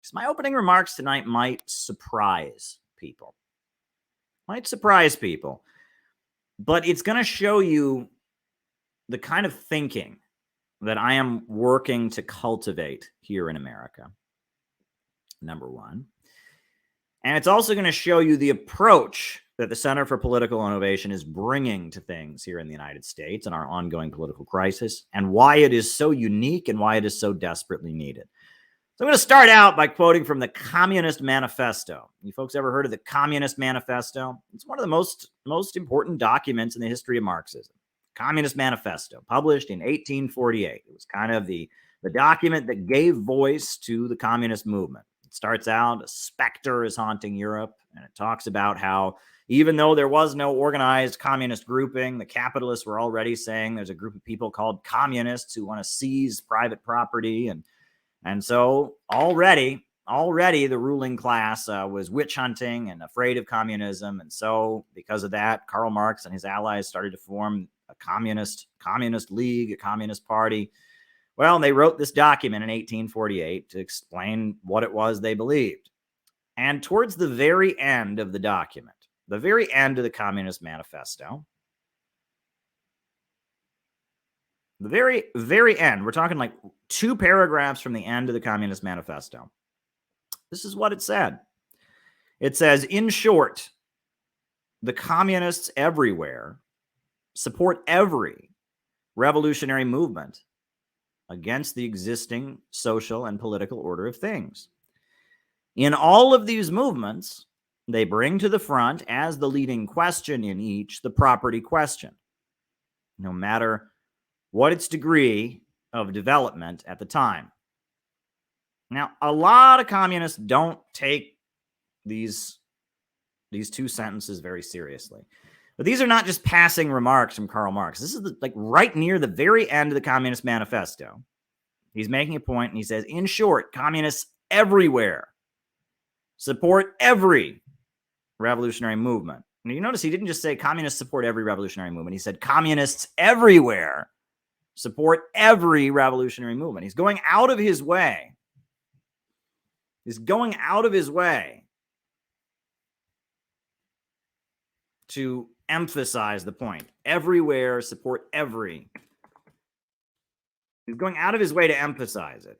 So my opening remarks tonight might surprise people. But it's going to show you the kind of thinking that I am working to cultivate here in America, number one. And it's also going to show you the approach that the Center for Political Innovation is bringing to things here in the United States and our ongoing political crisis, and why it is so unique and why it is so desperately needed. So I'm going to start out by quoting from the Communist Manifesto. You folks ever heard of the Communist Manifesto? It's one of the most important documents in the history of Marxism. Communist Manifesto, published in 1848. It was kind of the document that gave voice to the communist movement. It starts out, a specter is haunting Europe, and it talks about how even though there was no organized communist grouping, the capitalists were already saying there's a group of people called communists who want to seize private property. And so already the ruling class was witch hunting and afraid of communism. And so because of that, Karl Marx and his allies started to form a communist league, a communist party. Well, they wrote this document in 1848 to explain what it was they believed. And towards the very end of the document, the very end of the Communist Manifesto, the very, very end, we're talking like 2 paragraphs from the end of the Communist Manifesto. This is what it said. It says, in short, the communists everywhere support every revolutionary movement against the existing social and political order of things. In all of these movements, they bring to the front as the leading question in each the property question, no matter what its degree of development at the time. Now, a lot of communists don't take these 2 sentences very seriously. But these are not just passing remarks from Karl Marx. This is like right near the very end of the Communist Manifesto. He's making a point, and he says, in short, communists everywhere support every revolutionary movement. Now, you notice he didn't just say communists support every revolutionary movement. He said communists everywhere support every revolutionary movement. He's going out of his way. To emphasize the point. Everywhere, support every. He's going out of his way to emphasize it.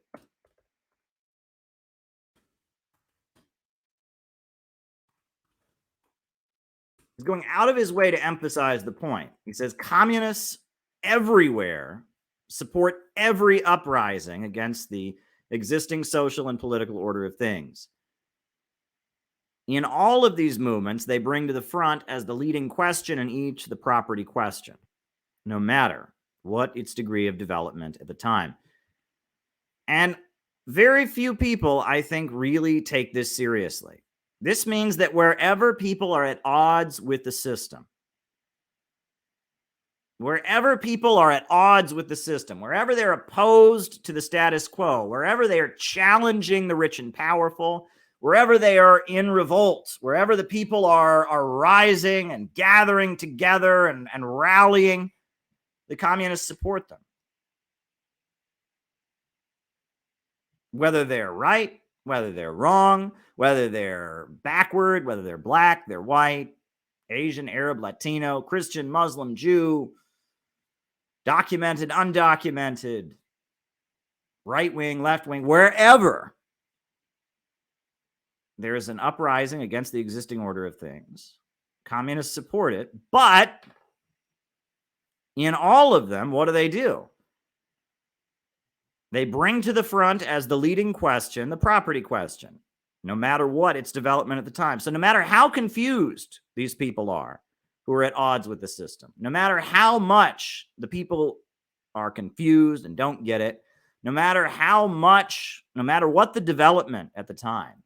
He's going out of his way to emphasize the point. He says communists everywhere support every uprising against the existing social and political order of things. In all of these movements, they bring to the front as the leading question in each the property question, no matter what its degree of development at the time. And very few people, I think, really take this seriously. This means that wherever people are at odds with the system, wherever they're opposed to the status quo, wherever they are challenging the rich and powerful, wherever they are in revolt, wherever the people are rising and gathering together and rallying, the communists support them. Whether they're right, whether they're wrong, whether they're backward, whether they're black, they're white, Asian, Arab, Latino, Christian, Muslim, Jew, documented, undocumented, right wing, left wing, wherever there is an uprising against the existing order of things, communists support it. But in all of them, what do? They bring to the front as the leading question the property question, no matter what its development at the time. So no matter how confused these people are who are at odds with the system, no matter how much the people are confused and don't get it, no matter what the development at the time,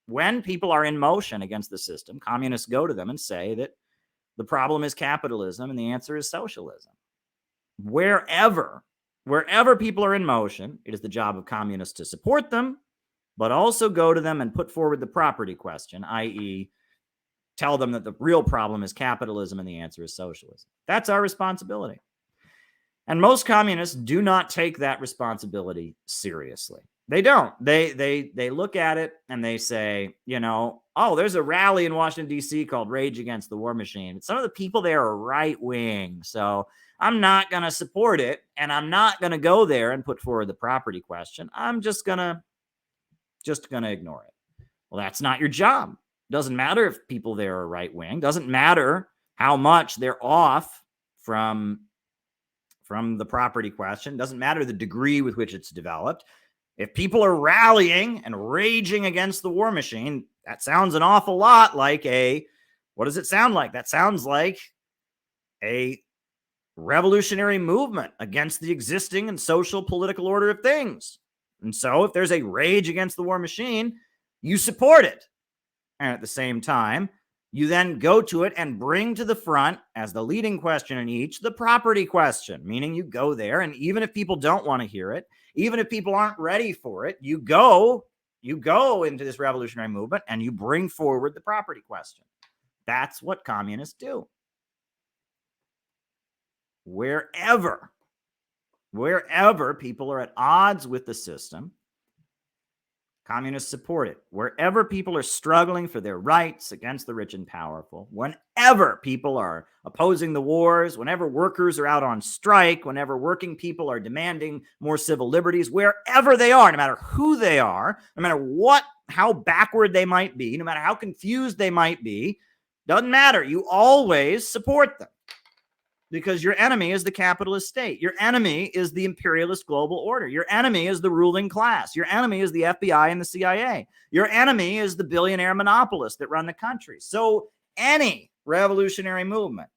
when people are in motion against the system, communists go to them and say that the problem is capitalism and the answer is socialism. Wherever people are in motion, it is the job of communists to support them, but also go to them and put forward the property question, i.e., tell them that the real problem is capitalism and the answer is socialism. That's our responsibility. And most communists do not take that responsibility seriously. They don't. They look at it and they say, oh, there's a rally in Washington, D.C. called Rage Against the War Machine. Some of the people there are right wing, so I'm not going to support it, and I'm not going to go there and put forward the property question. I'm just gonna ignore it. Well, that's not your job. Doesn't matter if people there are right wing. Doesn't matter how much they're off from the property question. Doesn't matter the degree with which it's developed. If people are rallying and raging against the war machine, that sounds an awful lot like what does it sound like? That sounds like a revolutionary movement against the existing and social political order of things. And so if there's a rage against the war machine, you support it. And at the same time, you then go to it and bring to the front, as the leading question in each, the property question, meaning you go there, and even if people don't want to hear it, even if people aren't ready for it, you go into this revolutionary movement and you bring forward the property question. That's what communists do. Wherever people are at odds with the system, communists support it. Wherever people are struggling for their rights against the rich and powerful, whenever people are opposing the wars, whenever workers are out on strike, whenever working people are demanding more civil liberties, wherever they are, no matter who they are, no matter how backward they might be, no matter how confused they might be, doesn't matter. You always support them. Because your enemy is the capitalist state. Your enemy is the imperialist global order. Your enemy is the ruling class. Your enemy is the FBI and the CIA. Your enemy is the billionaire monopolists that run the country. So any revolutionary movement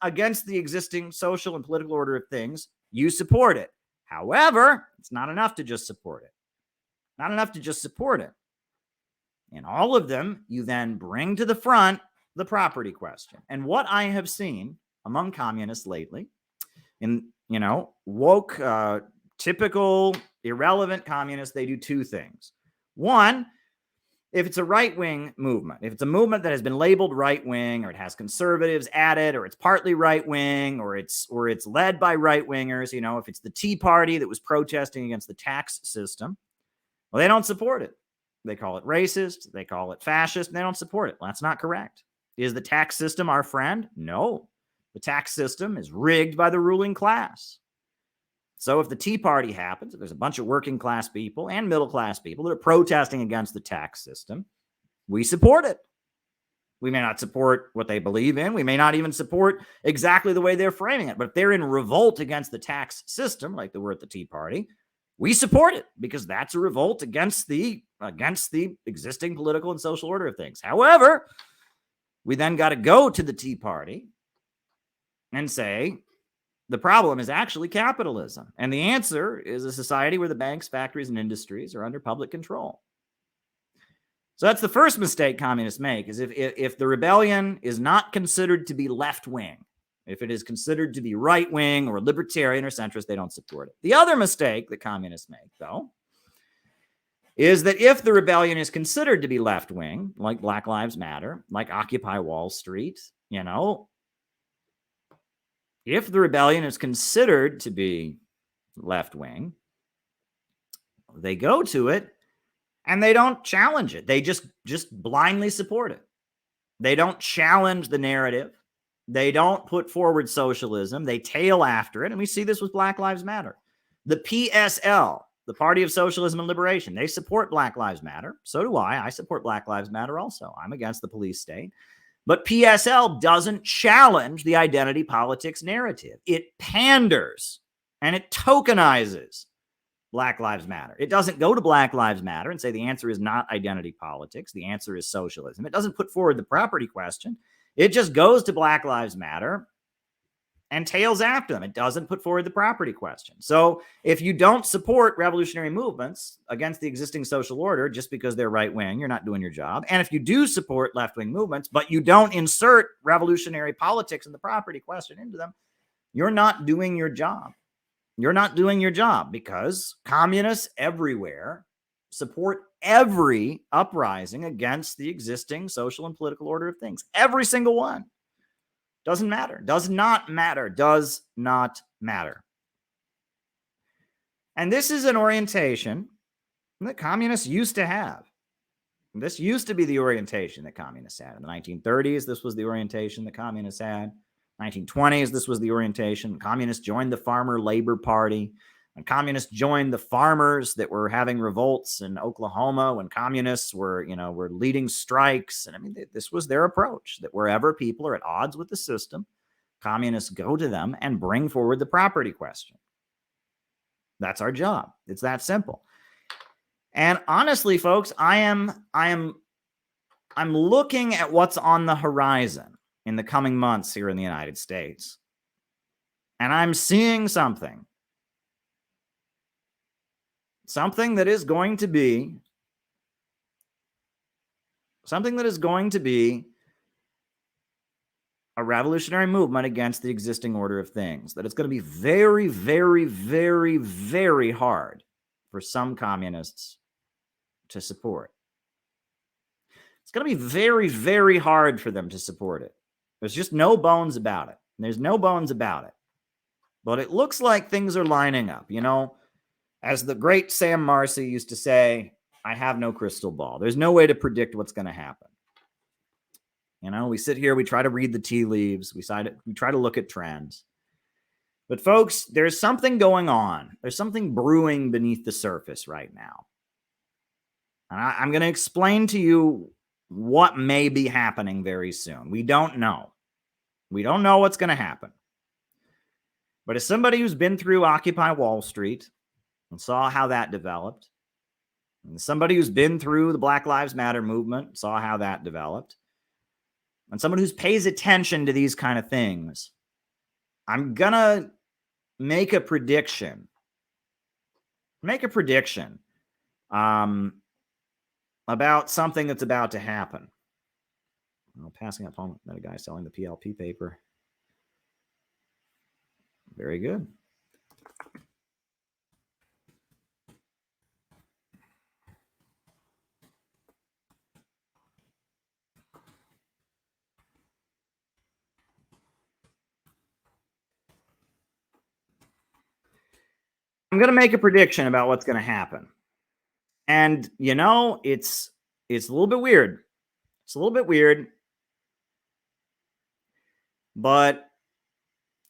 against the existing social and political order of things, you support it. However, it's not enough to just support it. Not enough to just support it. In all of them, you then bring to the front the property question. And what I have seen among communists lately, in woke, typical, irrelevant communists, they do two things. One, if it's a right-wing movement, if it's a movement that has been labeled right-wing, or it has conservatives added, or it's partly right-wing, or it's led by right-wingers, if it's the Tea Party that was protesting against the tax system, well, they don't support it. They call it racist, they call it fascist, and they don't support it. Well, that's not correct. Is the tax system our friend? No. The tax system is rigged by the ruling class. So if the Tea Party happens, if there's a bunch of working class people and middle class people that are protesting against the tax system, we support it. We may not support what they believe in. We may not even support exactly the way they're framing it. But if they're in revolt against the tax system, like they were at the Tea Party, we support it because that's a revolt against the existing political and social order of things. However, we then got to go to the Tea Party and say, the problem is actually capitalism. And the answer is a society where the banks, factories, and industries are under public control. So that's the first mistake communists make, is if the rebellion is not considered to be left-wing, if it is considered to be right-wing or libertarian or centrist, they don't support it. The other mistake that communists make, though, is that if the rebellion is considered to be left-wing, like Black Lives Matter, like Occupy Wall Street, if the rebellion is considered to be left-wing, they go to it and they don't challenge it. They just blindly support it. They don't challenge the narrative. They don't put forward socialism. They tail after it. And we see this with Black Lives Matter. The PSL, the Party of Socialism and Liberation, they support Black Lives Matter. So do I. I support Black Lives Matter also. I'm against the police state. But PSL doesn't challenge the identity politics narrative. It panders and it tokenizes Black Lives Matter. It doesn't go to Black Lives Matter and say the answer is not identity politics. The answer is socialism. It doesn't put forward the property question. It just goes to Black Lives Matter and tails after them. It doesn't put forward the property question. So if you don't support revolutionary movements against the existing social order just because they're right-wing, you're not doing your job. And if you do support left-wing movements, but you don't insert revolutionary politics and the property question into them, you're not doing your job. You're not doing your job, because communists everywhere support every uprising against the existing social and political order of things. Every single one. Doesn't matter. Does not matter. Does not matter. And this is an orientation that communists used to have. This used to be the orientation that communists had. In the 1930s, this was the orientation that communists had. 1920s, this was the orientation. Communists joined the Farmer Labor Party. When communists joined the farmers that were having revolts in Oklahoma, when communists were leading strikes, and I mean, this was their approach, that wherever people are at odds with the system, communists go to them and bring forward the property question. That's our job. It's that simple. And honestly, folks, I'm looking at what's on the horizon in the coming months here in the United States. And I'm seeing something that is going to be a revolutionary movement against the existing order of things, that it's going to be very, very, very, very hard for some communists to support. It's going to be very, very hard for them to support it. There's just no bones about it. There's no bones about it. But it looks like things are lining up. You know, as the great Sam Marcy used to say, I have no crystal ball. There's no way to predict what's going to happen. You know, we sit here, we try to read the tea leaves, we try to look at trends. But folks, there's something going on. There's something brewing beneath the surface right now. And I'm going to explain to you what may be happening very soon. We don't know. We don't know what's going to happen. But as somebody who's been through Occupy Wall Street and saw how that developed, and somebody who's been through the Black Lives Matter movement, saw how that developed, and someone who pays attention to these kind of things, I'm going to make a prediction. About something that's about to happen. Passing up on that guy selling the PLP paper. Very good. I'm going to make a prediction about what's going to happen. And, you know, it's a little bit weird. It's a little bit weird. But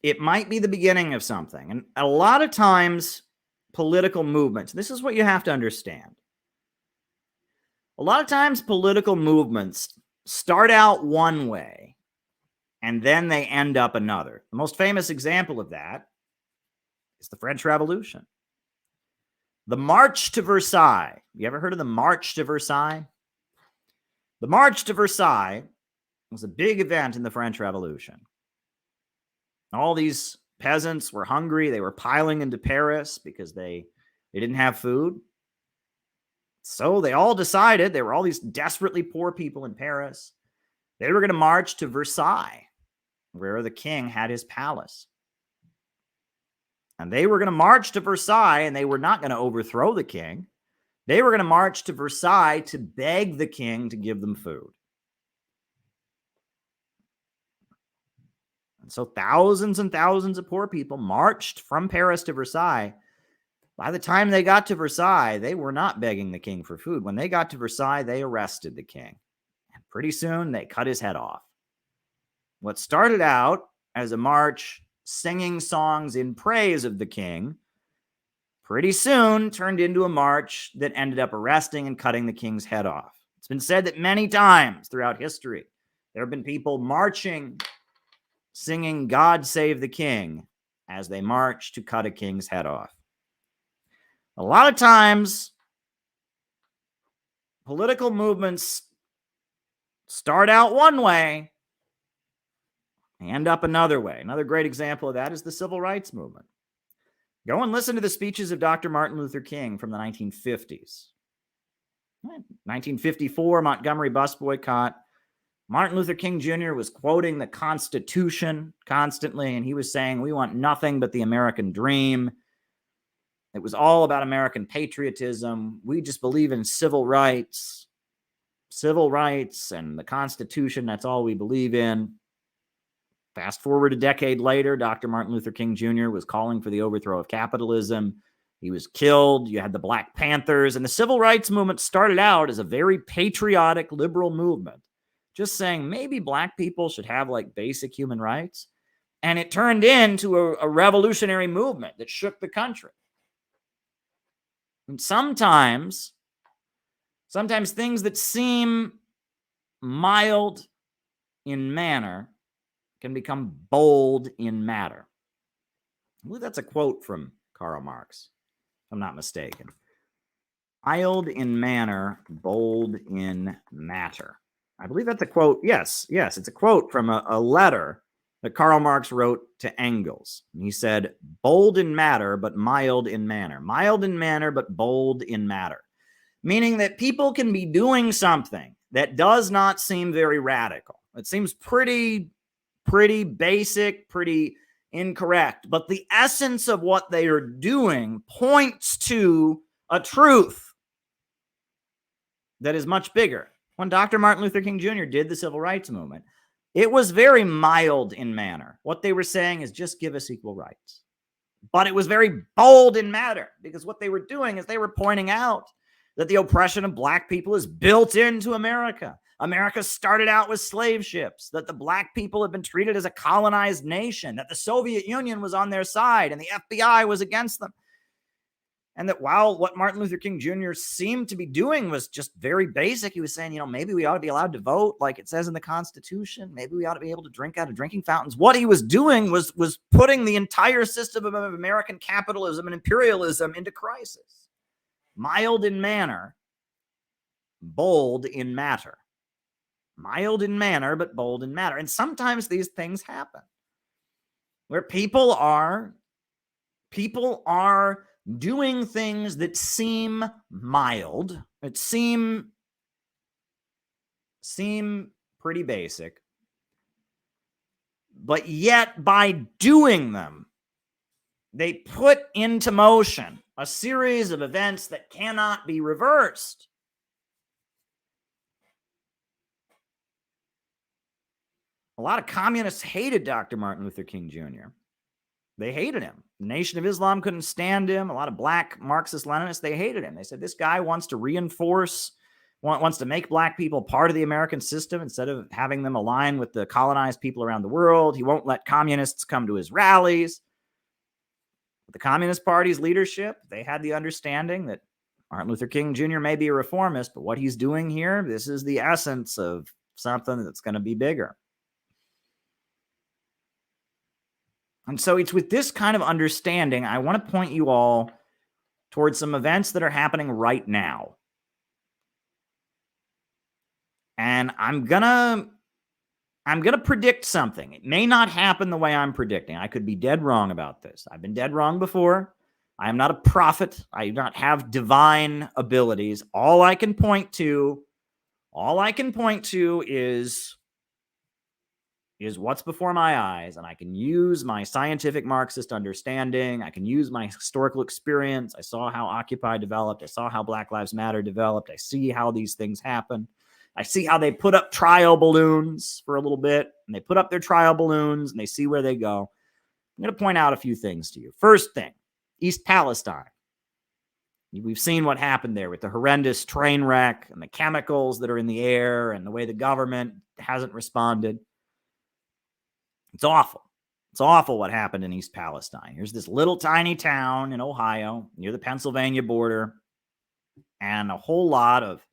it might be the beginning of something. And a lot of times, political movements, this is what you have to understand. A lot of times, political movements start out one way, and then they end up another. The most famous example of that is the French Revolution. The March to Versailles. You ever heard of the March to Versailles? The March to Versailles was a big event in the French Revolution. All these peasants were hungry. They were piling into Paris because they didn't have food. So they all decided, there were all these desperately poor people in Paris, they were going to march to Versailles, where the king had his palace. And they were going to march to Versailles, and they were not going to overthrow the king. They were going to march to Versailles to beg the king to give them food. And so thousands and thousands of poor people marched from Paris to Versailles. By the time they got to Versailles, they were not begging the king for food. When they got to Versailles, they arrested the king. And pretty soon, they cut his head off. What started out as a march singing songs in praise of the king, pretty soon turned into a march that ended up arresting and cutting the king's head off. It's been said that many times throughout history, there have been people marching, singing God Save the King as they march to cut a king's head off. A lot of times, political movements start out one way, end up another way. Another great example of that is the Civil Rights Movement. Go and listen to the speeches of Dr. Martin Luther King from the 1950s. 1954, Montgomery bus boycott. Martin Luther King Jr. was quoting the Constitution constantly, and he was saying, we want nothing but the American dream. It was all about American patriotism. We just believe in civil rights and the Constitution. That's all we believe in. Fast forward a decade later, Dr. Martin Luther King Jr. was calling for the overthrow of capitalism. He was killed. You had the Black Panthers, and the civil rights movement started out as a very patriotic liberal movement, just saying maybe black people should have like basic human rights. And it turned into a revolutionary movement that shook the country. And sometimes things that seem mild in manner can become bold in matter. I believe that's a quote from Karl Marx, if I'm not mistaken. Mild in manner, bold in matter. I believe that's a quote. Yes, it's a quote from a letter that Karl Marx wrote to Engels. And he said, bold in matter, but mild in manner. Mild in manner, but bold in matter. Meaning that people can be doing something that does not seem very radical. It seems pretty basic, pretty incorrect. But the essence of what they are doing points to a truth that is much bigger. When Dr. Martin Luther King Jr. did the civil rights movement, it was very mild in manner. What they were saying is just give us equal rights. But it was very bold in matter, because what they were doing is they were pointing out that the oppression of black people is built into America. America started out with slave ships, that the black people had been treated as a colonized nation, that the Soviet Union was on their side and the FBI was against them. And that while what Martin Luther King Jr. seemed to be doing was just very basic, he was saying, maybe we ought to be allowed to vote like it says in the Constitution. Maybe we ought to be able to drink out of drinking fountains. What he was doing was putting the entire system of American capitalism and imperialism into crisis. Mild in manner, bold in matter. Mild in manner, but bold in matter. And sometimes these things happen where people are doing things that seem mild, that seem pretty basic, but yet by doing them, they put into motion a series of events that cannot be reversed. A lot of communists hated Dr. Martin Luther King Jr. They hated him. The Nation of Islam couldn't stand him. A lot of black Marxist-Leninists, they hated him. They said, this guy wants to wants to make black people part of the American system instead of having them align with the colonized people around the world. He won't let communists come to his rallies. But the Communist Party's leadership, they had the understanding that Martin Luther King Jr. may be a reformist, but what he's doing here, this is the essence of something that's going to be bigger. And so it's with this kind of understanding, I want to point you all towards some events that are happening right now. And I'm gonna predict something. It may not happen the way I'm predicting. I could be dead wrong about this. I've been dead wrong before. I am not a prophet. I do not have divine abilities. All I can point to is what's before my eyes, and I can use my scientific Marxist understanding. I can use my historical experience. I saw how Occupy developed. I saw how Black Lives Matter developed. I see how these things happen. I see how they put up trial balloons for a little bit, and they put up their trial balloons, and they see where they go. I'm going to point out a few things to you. First thing, East Palestine. We've seen what happened there with the horrendous train wreck and the chemicals that are in the air and the way the government hasn't responded. It's awful. It's awful what happened in East Palestine. Here's this little tiny town in Ohio near the Pennsylvania border, and a whole lot of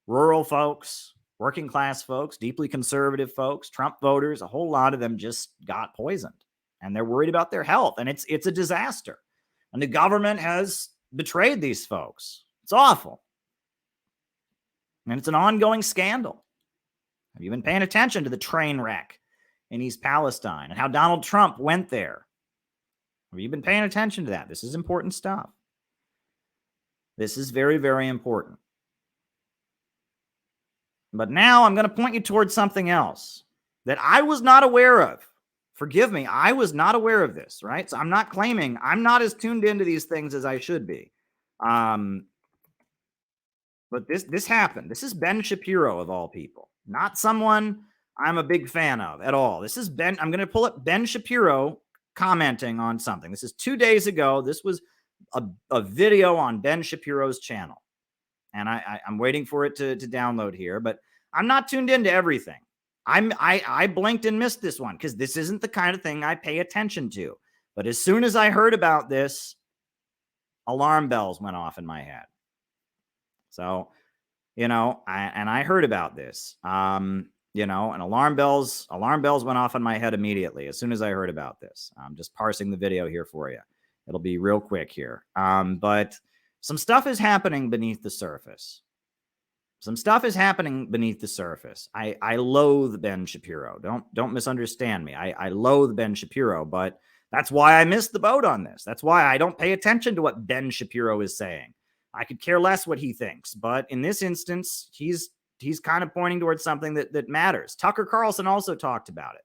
rural folks, working class folks, deeply conservative folks, Trump voters, a whole lot of them just got poisoned, and they're worried about their health, and it's a disaster. And the government has betrayed these folks. It's awful. And it's an ongoing scandal. Have you been paying attention to the train wreck in East Palestine and how Donald Trump went there? Have you been paying attention to that? This is important stuff. This is very, very important. But now I'm going to point you towards something else that I was not aware of. Forgive me, I was not aware of this, right? So I'm not claiming I'm not as tuned into these things as I should be. But this happened. This is Ben Shapiro, of all people, not someone I'm a big fan of at all. This is Ben. I'm going to pull up Ben Shapiro commenting on something. This is 2 days ago. This was a video on Ben Shapiro's channel, and I'm waiting for it to download here, but I'm not tuned into everything. I blinked and missed this one because this isn't the kind of thing I pay attention to. But as soon as I heard about this, alarm bells went off in my head. So, I heard about this. And alarm bells went off in my head immediately as soon as I heard about this. I'm just parsing the video here for you. It'll be real quick here. But some stuff is happening beneath the surface. I loathe Ben Shapiro. Don't misunderstand me. I loathe Ben Shapiro, but that's why I missed the boat on this. That's why I don't pay attention to what Ben Shapiro is saying. I could care less what he thinks, but in this instance, he's kind of pointing towards something that matters. Tucker Carlson also talked about it.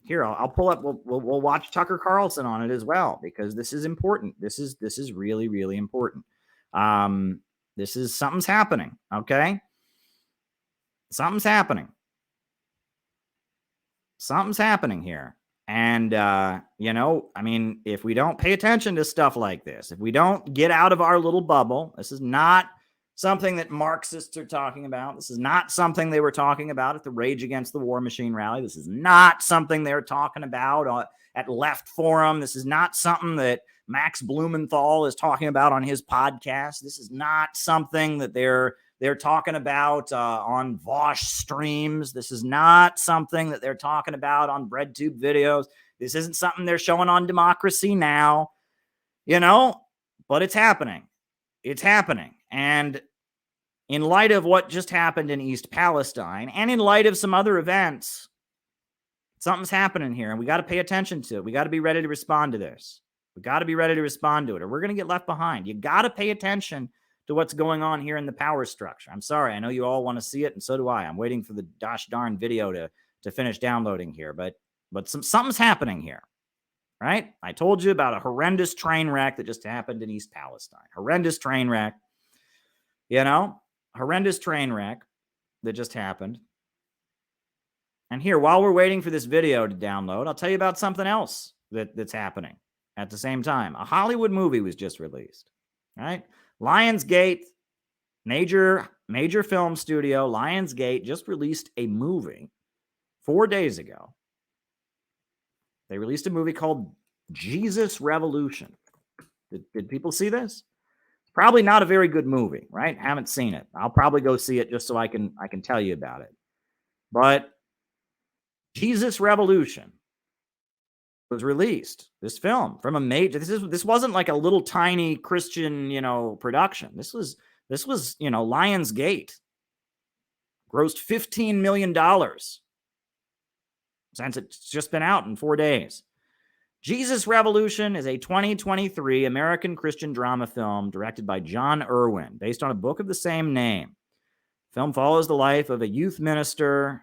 Here, I'll pull up. We'll watch Tucker Carlson on it as well because this is important. This is really, really important. This is something's happening. Okay, something's happening. Something's happening here. And, if we don't pay attention to stuff like this, if we don't get out of our little bubble, this is not something that Marxists are talking about. This is not something they were talking about at the Rage Against the War Machine rally. This is not something they're talking about at Left Forum. This is not something that Max Blumenthal is talking about on his podcast. This is not something that they're talking about on Vosh streams. This is not something that they're talking about on BreadTube videos. This isn't something they're showing on Democracy Now, but it's happening. It's happening. And in light of what just happened in East Palestine and in light of some other events, something's happening here and we got to pay attention to it. We got to be ready to respond to this. We got to be ready to respond to it or we're going to get left behind. You got to pay attention to what's going on here in the power structure. I'm sorry. I know you all want to see it, and so do I. I'm waiting for the gosh darn video to finish downloading here, but something's happening here, right? I told you about a horrendous train wreck that just happened in East Palestine. Horrendous train wreck, horrendous train wreck that just happened. And here, while we're waiting for this video to download, I'll tell you about something else that's happening at the same time. A Hollywood movie was just released, right? Lionsgate, major film studio, Lionsgate just released a movie 4 days ago. They released a movie called Jesus Revolution. Did people see this? Probably not a very good movie, right? Haven't seen it. I'll probably go see it just so I can tell you about it. But Jesus Revolution was released. This film from a major. This wasn't like a little tiny Christian, production. This was Lionsgate grossed $15 million since it's just been out in 4 days. Jesus Revolution is a 2023 American Christian drama film directed by John Irwin, based on a book of the same name. The film follows the life of a youth minister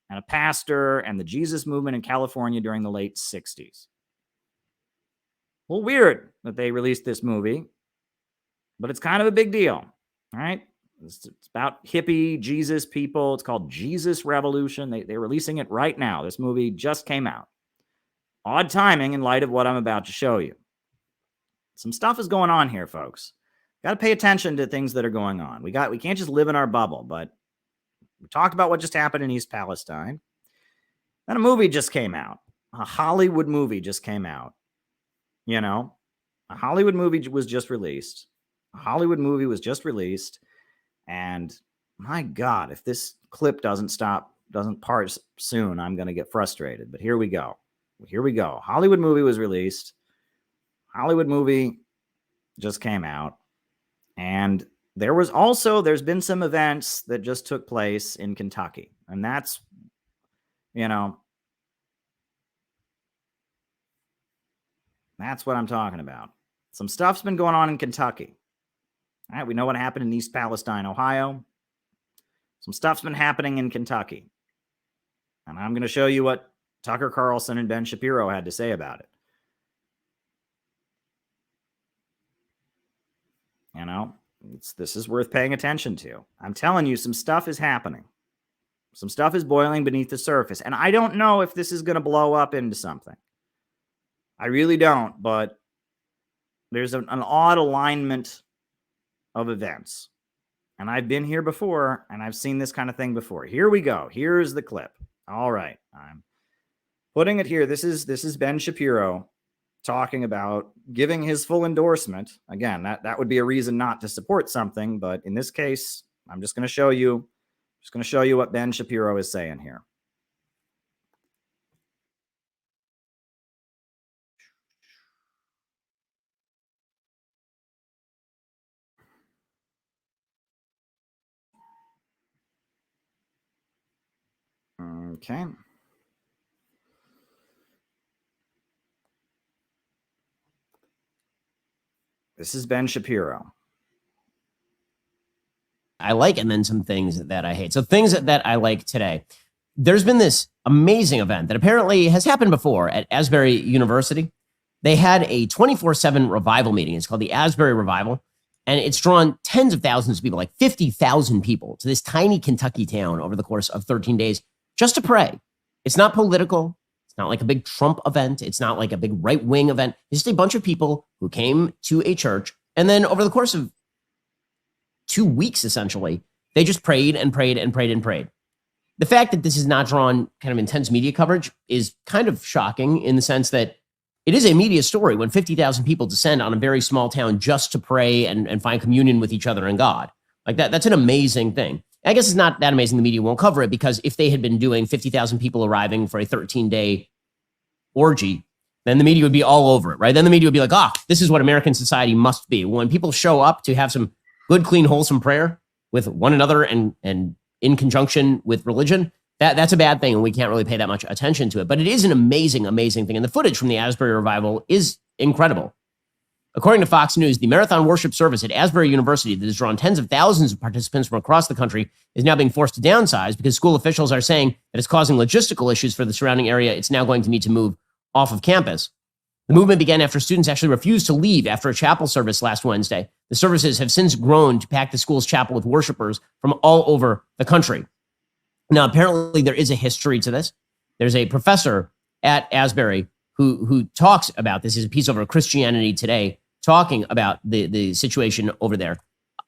and a pastor and the Jesus movement in California during the late 60s. Well, weird that they released this movie, but it's kind of a big deal, all right? It's about hippie Jesus people. It's called Jesus Revolution. They're releasing it right now. This movie just came out. Odd timing in light of what I'm about to show you. Some stuff is going on here, folks. Got to pay attention to things that are going on. We can't just live in our bubble, but we talked about what just happened in East Palestine. Then a movie just came out. A Hollywood movie just came out. A Hollywood movie was just released. And my God, if this clip doesn't parse soon, I'm going to get frustrated. But here we go. Hollywood movie was released. Hollywood movie just came out. And there's been some events that just took place in Kentucky. And that's, that's what I'm talking about. Some stuff's been going on in Kentucky. All right, we know what happened in East Palestine, Ohio. Some stuff's been happening in Kentucky. And I'm going to show you what Tucker Carlson and Ben Shapiro had to say about it. This is worth paying attention to. I'm telling you, some stuff is happening. Some stuff is boiling beneath the surface. And I don't know if this is going to blow up into something. I really don't, but there's an odd alignment of events. And I've been here before, and I've seen this kind of thing before. Here we go. Here's the clip. All right. I'm putting it here. This is Ben Shapiro talking about giving his full endorsement. Again, that would be a reason not to support something, but in this case, I'm just going to show you what Ben Shapiro is saying here. Okay. This is Ben Shapiro. I like, and then some things that I hate. So things that I like today. There's been this amazing event that apparently has happened before at Asbury University. They had a 24/7 revival meeting. It's called the Asbury Revival. And it's drawn tens of thousands of people, like 50,000 people, to this tiny Kentucky town over the course of 13 days just to pray. It's not political. It's not like a big Trump event. It's not like a big right-wing event. It's just a bunch of people who came to a church. And then over the course of 2 weeks, essentially, they just prayed and prayed and prayed and prayed. The fact that this has not drawn kind of intense media coverage is kind of shocking in the sense that it is a media story when 50,000 people descend on a very small town just to pray and find communion with each other and God. Like that's an amazing thing. I guess it's not that amazing the media won't cover it, because if they had been doing 50,000 people arriving for a 13-day orgy, then the media would be all over it, right? Then the media would be like, this is what American society must be. When people show up to have some good, clean, wholesome prayer with one another and in conjunction with religion, that's a bad thing, and we can't really pay that much attention to it. But it is an amazing, amazing thing. And the footage from the Asbury Revival is incredible. According to Fox News, the marathon worship service at Asbury University that has drawn tens of thousands of participants from across the country is now being forced to downsize because school officials are saying that it's causing logistical issues for the surrounding area. It's now going to need to move off of campus. The movement began after students actually refused to leave after a chapel service last Wednesday. The services have since grown to pack the school's chapel with worshipers from all over the country. Now, apparently there is a history to this. There's a professor at Asbury who talks about this. He's a piece over Christianity Today talking about the situation over there.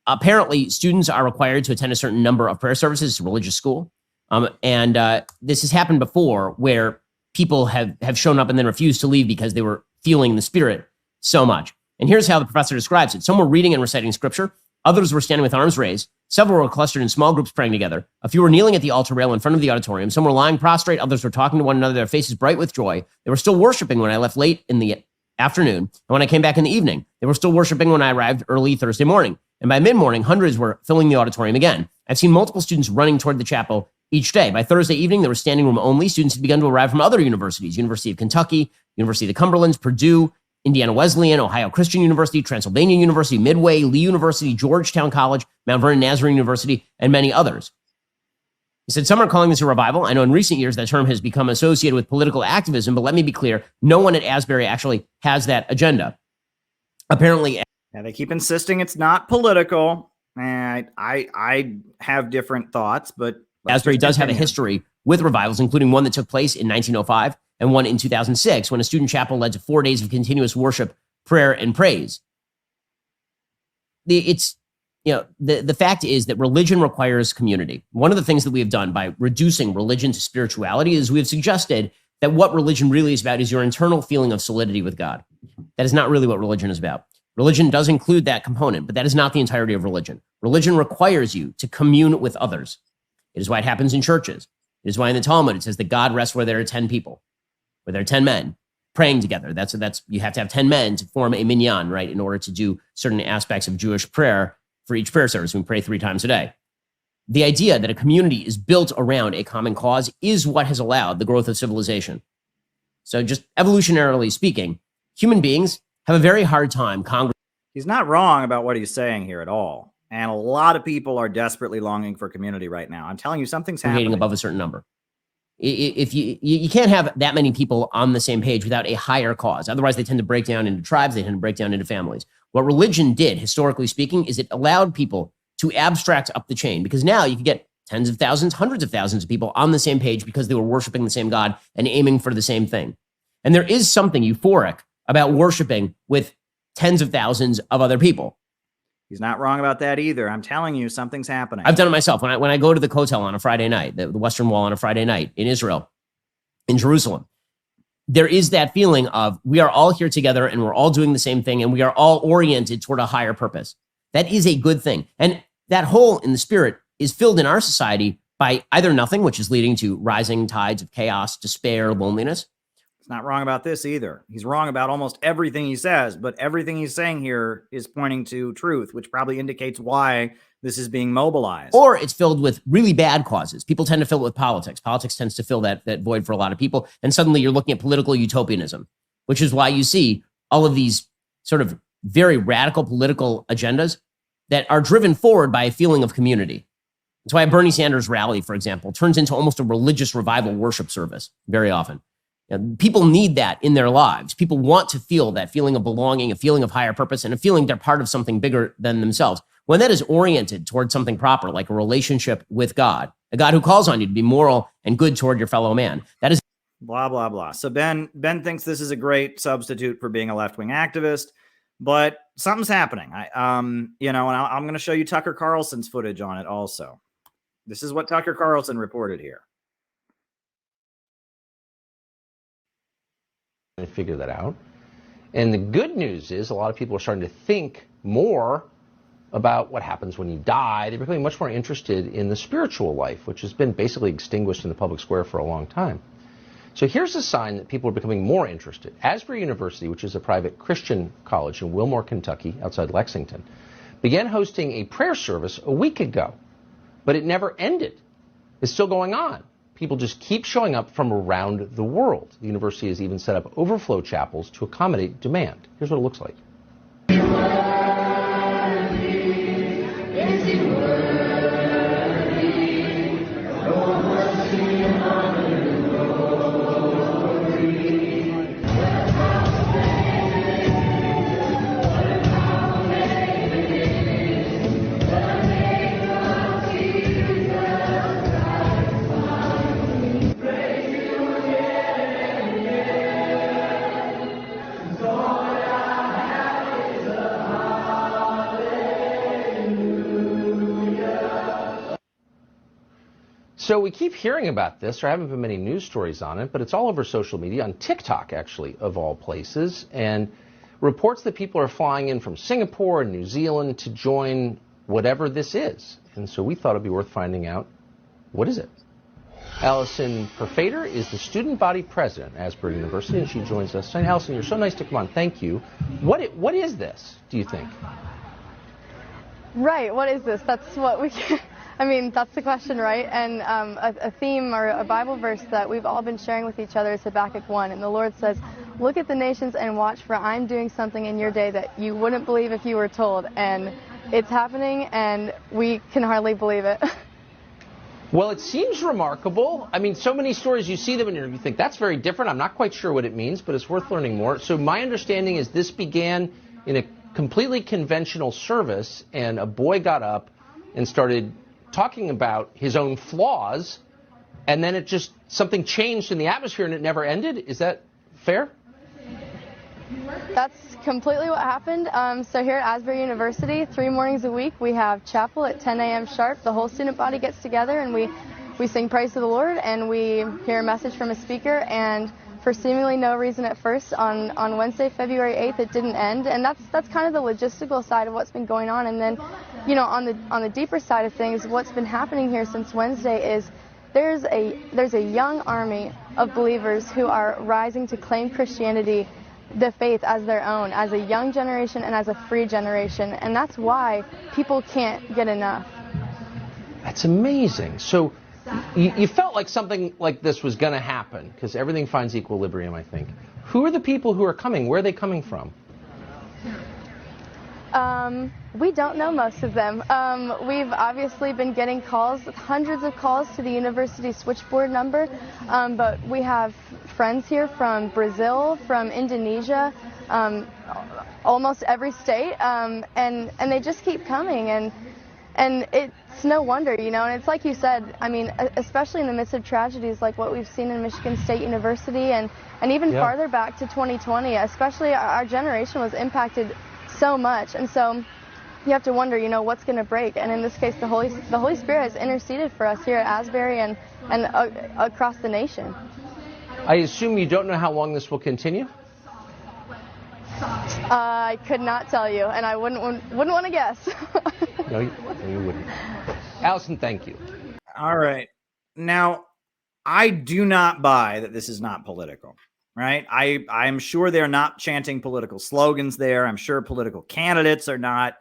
Apparently, students are required to attend a certain number of prayer services. It's a religious school. And this has happened before where people have shown up and then refused to leave because they were feeling the Spirit so much. And here's how the professor describes it. Some were reading and reciting scripture. Others were standing with arms raised. Several were clustered in small groups praying together. A few were kneeling at the altar rail in front of the auditorium. Some were lying prostrate. Others were talking to one another, their faces bright with joy. They were still worshiping when I left late in the afternoon. And when I came back in the evening, they were still worshiping when I arrived early Thursday morning. And by mid-morning, hundreds were filling the auditorium again. I've seen multiple students running toward the chapel each day. By Thursday evening, there was standing room only. Students had begun to arrive from other universities: University of Kentucky, University of the Cumberlands, Purdue, Indiana Wesleyan, Ohio Christian University, Transylvania University, Midway, Lee University, Georgetown College, Mount Vernon Nazarene University, and many others. He said, some are calling this a revival. I know in recent years that term has become associated with political activism, but let me be clear, no one at Asbury actually has that agenda. Apparently. Yeah, they keep insisting it's not political. I have different thoughts, but Asbury does have a history with revivals, including one that took place in 1905 and one in 2006, when a student chapel led to 4 days of continuous worship, prayer, and praise. The fact is that religion requires community. One of the things that we have done by reducing religion to spirituality is we have suggested that what religion really is about is your internal feeling of solidity with God. That is not really what religion is about. Religion does include that component, but that is not the entirety of religion. Religion requires you to commune with others. It is why it happens in churches. It is why in the Talmud it says that God rests where there are 10 people, where there are 10 men praying together. That's you have to have 10 men to form a minyan, right, in order to do certain aspects of Jewish prayer for each prayer service. We pray 3 times a day. The idea that a community is built around a common cause is what has allowed the growth of civilization. So just evolutionarily speaking, human beings have a very hard time congregating. He's not wrong about what he's saying here at all. And a lot of people are desperately longing for community right now. I'm telling you, something's happening. Above a certain number. If you can't have that many people on the same page without a higher cause. Otherwise, they tend to break down into tribes. They tend to break down into families. What religion did, historically speaking, is it allowed people to abstract up the chain, because now you could get tens of thousands, hundreds of thousands of people on the same page because they were worshiping the same God and aiming for the same thing. And there is something euphoric about worshiping with tens of thousands of other people. He's not wrong about that either. I'm telling you, something's happening. I've done it myself. When I go to the Kotel on a Friday night, the Western Wall on a Friday night in Israel, in Jerusalem, there is that feeling of we are all here together and we're all doing the same thing and we are all oriented toward a higher purpose. That is a good thing. And that hole in the spirit is filled in our society by either nothing, which is leading to rising tides of chaos, despair, loneliness. He's not wrong about this either. He's wrong about almost everything he says, but everything he's saying here is pointing to truth, which probably indicates why this is being mobilized. Or it's filled with really bad causes. People tend to fill it with politics. Politics tends to fill that void for a lot of people. And suddenly you're looking at political utopianism, which is why you see all of these sort of very radical political agendas that are driven forward by a feeling of community. That's why a Bernie Sanders rally, for example, turns into almost a religious revival worship service very often. People need that in their lives. People want to feel that feeling of belonging, a feeling of higher purpose, and a feeling they're part of something bigger than themselves. When that is oriented towards something proper, like a relationship with God, a God who calls on you to be moral and good toward your fellow man, that is blah, blah, blah. So Ben thinks this is a great substitute for being a left-wing activist, but something's happening. And I'm going to show you Tucker Carlson's footage on it also. This is what Tucker Carlson reported here. And figure that out. And the good news is a lot of people are starting to think more about what happens when you die. They're becoming much more interested in the spiritual life, which has been basically extinguished in the public square for a long time. So here's a sign that people are becoming more interested. Asbury University, which is a private Christian college in Wilmore, Kentucky, outside Lexington, began hosting a prayer service a week ago, but it never ended. It's still going on. People just keep showing up from around the world. The university has even set up overflow chapels to accommodate demand. Here's what it looks like. So we keep hearing about this. There haven't been many news stories on it, but it's all over social media, on TikTok, actually, of all places, and reports that people are flying in from Singapore and New Zealand to join whatever this is. And so we thought it'd be worth finding out, what is it? Allison Perfader is the student body president at Asbury University, and she joins us tonight. Allison, you're so nice to come on. Thank you. What is this, do you think? Right, what is this? That's what we can... I mean, that's the question, right? And a theme or a Bible verse that we've all been sharing with each other is Habakkuk 1. And the Lord says, look at the nations and watch, for I'm doing something in your day that you wouldn't believe if you were told. And it's happening, and we can hardly believe it. Well, it seems remarkable. I mean, so many stories, you see them and you think, that's very different. I'm not quite sure what it means, but it's worth learning more. So my understanding is this began in a completely conventional service, and a boy got up and started talking about his own flaws, and then something changed in the atmosphere and it never ended. Is that fair? That's completely what happened. So here at Asbury University, 3 mornings a week, we have chapel at 10 a.m. sharp. The whole student body gets together and we sing praise to the Lord, and we hear a message from a speaker, and for seemingly no reason at first, on Wednesday, February 8th, it didn't end. And that's kind of the logistical side of what's been going on. And then, on the deeper side of things, what's been happening here since Wednesday is there's a young army of believers who are rising to claim Christianity, the faith, as their own, as a young generation and as a free generation. And that's why people can't get enough. That's amazing. So you felt like something like this was going to happen, because everything finds equilibrium, I think. Who are the people who are coming? Where are they coming from? We don't know most of them. We've obviously been getting calls, hundreds of calls to the university switchboard number, but we have friends here from Brazil, from Indonesia, almost every state, and they just keep coming, and it's no wonder, and it's like you said, I mean, especially in the midst of tragedies like what we've seen in Michigan State University, and even farther back to 2020, especially our generation was impacted so much. And so you have to wonder, you know, what's going to break. And in this case, the Holy Spirit has interceded for us here at Asbury and across the nation. I assume you don't know how long this will continue? I could not tell you, and I wouldn't want to guess. No, you wouldn't. Allison, thank you. All right. Now, I do not buy that this is not political, right? I'm sure they're not chanting political slogans there. I'm sure political candidates are not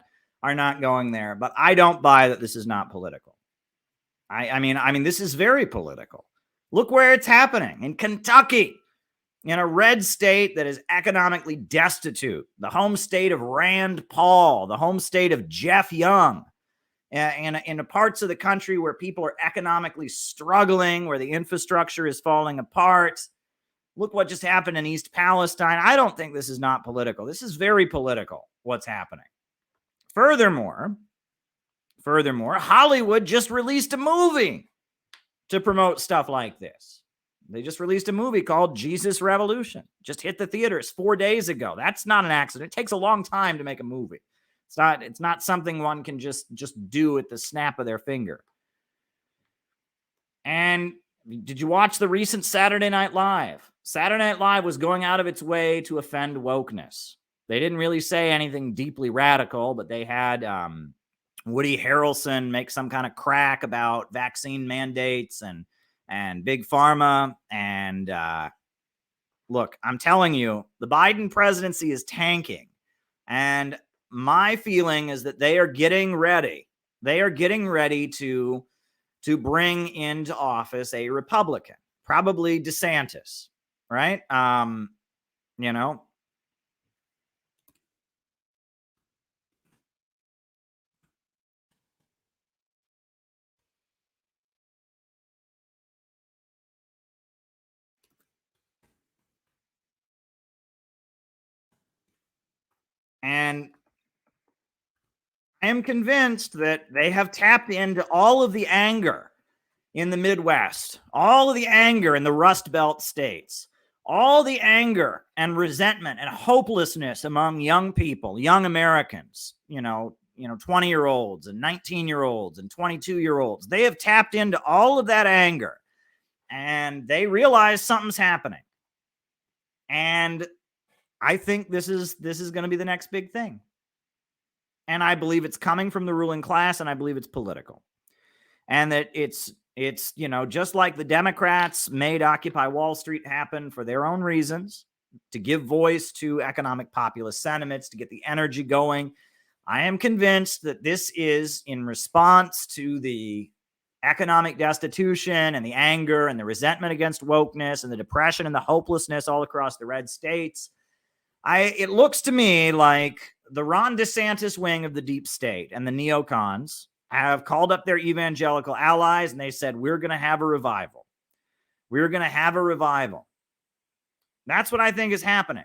going there, but I don't buy that this is not political. I mean, this is very political. Look where it's happening, in Kentucky, in a red state that is economically destitute, the home state of Rand Paul, the home state of Jeff Young, and in the parts of the country where people are economically struggling, where the infrastructure is falling apart. Look what just happened in East Palestine. I don't think this is not political. This is very political, what's happening. Furthermore, Hollywood just released a movie to promote stuff like this. They just released a movie called Jesus Revolution. Just hit the theaters 4 days ago. That's not an accident. It takes a long time to make a movie. It's not something one can just do at the snap of their finger. And did you watch the recent Saturday Night Live? Saturday Night Live was going out of its way to offend wokeness. They didn't really say anything deeply radical, but they had Woody Harrelson make some kind of crack about vaccine mandates and big pharma. And look, I'm telling you, the Biden presidency is tanking. And my feeling is that they are getting ready. They are getting ready to bring into office a Republican, probably DeSantis, right? You know. And I am convinced that they have tapped into all of the anger in the Midwest, all of the anger in the Rust Belt states, all the anger and resentment and hopelessness among young people, young Americans, 20-year-olds and 19-year-olds and 22-year-olds. They have tapped into all of that anger, and they realize something's happening. And I think this is going to be the next big thing. And I believe it's coming from the ruling class, and I believe it's political. And that it's just like the Democrats made Occupy Wall Street happen for their own reasons, to give voice to economic populist sentiments, to get the energy going. I am convinced that this is in response to the economic destitution and the anger and the resentment against wokeness and the depression and the hopelessness all across the red states. It looks to me like the Ron DeSantis wing of the deep state and the neocons have called up their evangelical allies, and they said, we're going to have a revival. We're going to have a revival. That's what I think is happening,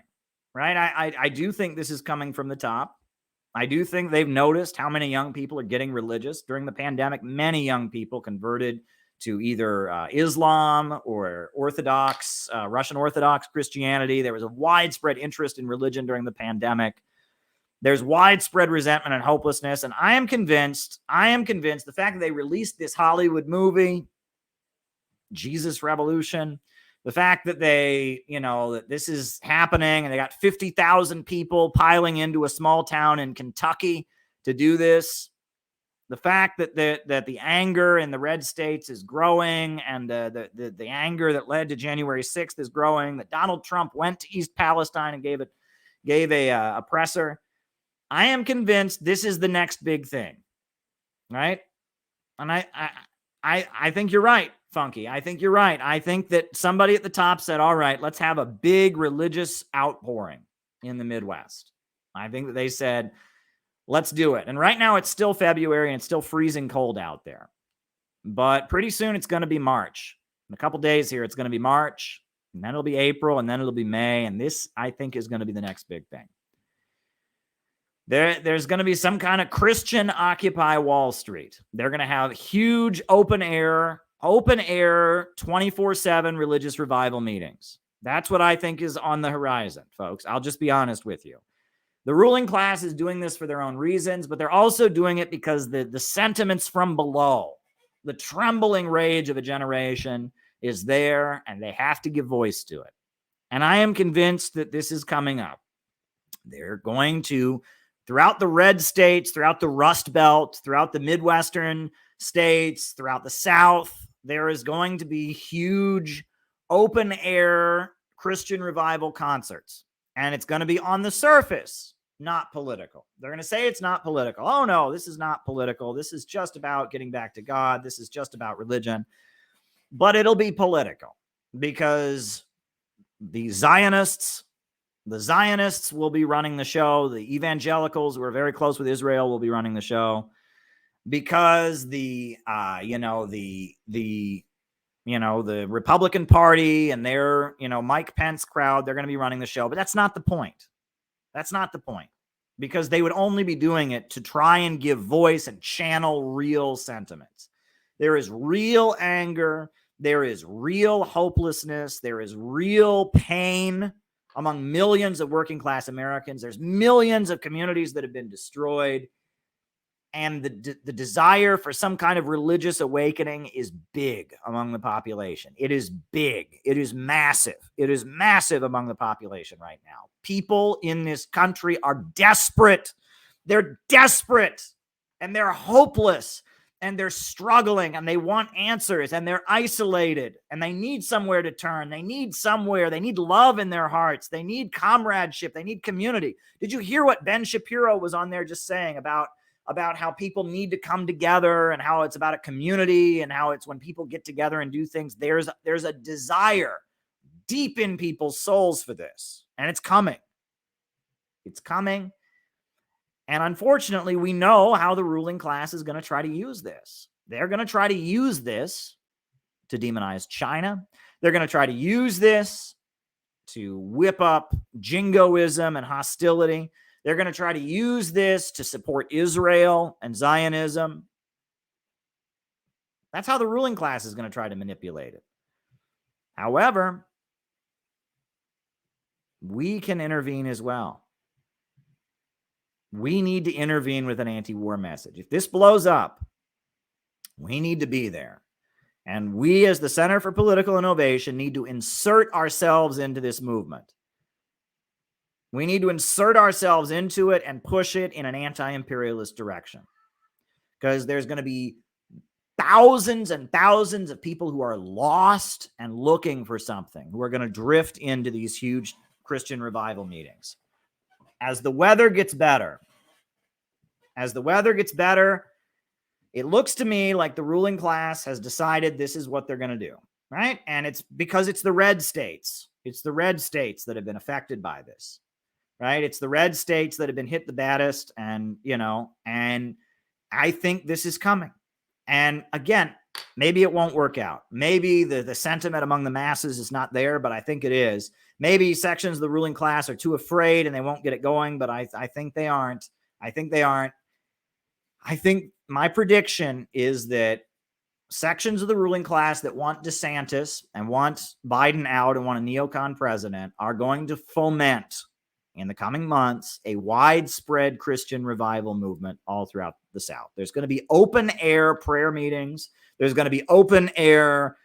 right? I do think this is coming from the top. I do think they've noticed how many young people are getting religious. During the pandemic, many young people converted to either Islam or Orthodox, Russian Orthodox Christianity. There was a widespread interest in religion during the pandemic. There's widespread resentment and hopelessness. And I am convinced the fact that they released this Hollywood movie, Jesus Revolution, the fact that that this is happening and they got 50,000 people piling into a small town in Kentucky to do this. The fact that the anger in the red states is growing, and the anger that led to January 6th is growing, that Donald Trump went to East Palestine and gave a presser. I am convinced this is the next big thing, right? And I think you're right, Funky. I think you're right. I think that somebody at the top said, all right, let's have a big religious outpouring in the Midwest. I think that they said, let's do it. And right now it's still February and it's still freezing cold out there. But pretty soon it's going to be March. In a couple days here, it's going to be March, and then it'll be April, and then it'll be May. And this, I think, is going to be the next big thing. There's going to be some kind of Christian Occupy Wall Street. They're going to have huge open air 24/7 religious revival meetings. That's what I think is on the horizon, folks. I'll just be honest with you. The ruling class is doing this for their own reasons, but they're also doing it because the sentiments from below, the trembling rage of a generation is there, and they have to give voice to it. And I am convinced that this is coming up. They're going to, throughout the red states, throughout the Rust Belt, throughout the Midwestern states, throughout the South, there is going to be huge open air Christian revival concerts. And it's going to be on the surface, not political. They're going to say it's not political. Oh, no, this is not political. This is just about getting back to God. This is just about religion. But it'll be political because the Zionists will be running the show. The evangelicals who are very close with Israel will be running the show because the Republican Party and their, Mike Pence crowd, they're going to be running the show. But that's not the point. That's not the point, because they would only be doing it to try and give voice and channel real sentiments. There is real anger. There is real hopelessness. There is real pain among millions of working class Americans. There's millions of communities that have been destroyed. And the desire for some kind of religious awakening is big among the population. It is big. It is massive. It is massive among the population right now. People in this country are desperate. They're desperate, and they're hopeless, and they're struggling, and they want answers, and they're isolated, and they need somewhere to turn. They need love in their hearts. They need comradeship. They need community. Did you hear what Ben Shapiro was on there just saying about how people need to come together and how it's about a community and how it's when people get together and do things, there's a desire deep in people's souls for this. And it's coming. It's coming. And unfortunately, we know how the ruling class is going to try to use this. They're going to try to use this to demonize China. They're going to try to use this to whip up jingoism and hostility. They're going to try to use this to support Israel and Zionism. That's how the ruling class is going to try to manipulate it. However, we can intervene as well. We need to intervene with an anti-war message. If this blows up, we need to be there. And we, as the Center for Political Innovation, need to insert ourselves into this movement. We need to insert ourselves into it and push it in an anti-imperialist direction. Because there's going to be thousands and thousands of people who are lost and looking for something, who are going to drift into these huge Christian revival meetings. As the weather gets better, it looks to me like the ruling class has decided this is what they're going to do, right? And it's because it's the red states. It's the red states that have been affected by this, right? It's the red states that have been hit the baddest. And, and I think this is coming. And again, maybe it won't work out. Maybe the sentiment among the masses is not there, but I think it is. Maybe sections of the ruling class are too afraid and they won't get it going, but I think they aren't. I think my prediction is that sections of the ruling class that want DeSantis and want Biden out and want a neocon president are going to foment in the coming months a widespread Christian revival movement all throughout the South. There's going to be open air prayer meetings. There's going to be open air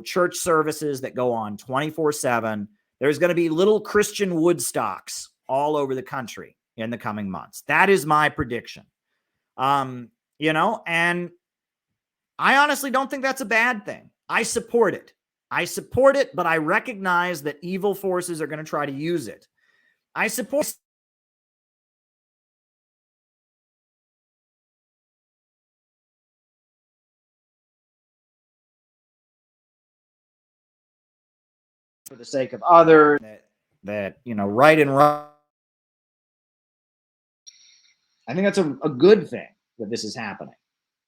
church services that go on 24/7. There's going to be little Christian Woodstocks all over the country in the coming months. That is my prediction. And I honestly don't think that's a bad thing. I support it, but I recognize that evil forces are going to try to use it. I support for the sake of others, that right and wrong. I think that's a good thing that this is happening.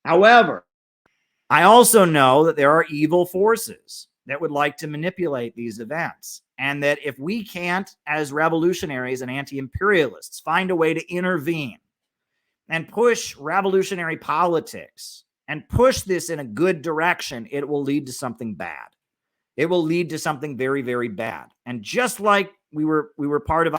However, I also know that there are evil forces that would like to manipulate these events. And that if we can't, as revolutionaries and anti-imperialists, find a way to intervene and push revolutionary politics and push this in a good direction, it will lead to something bad. It will lead to something very, very bad. And just like we were part of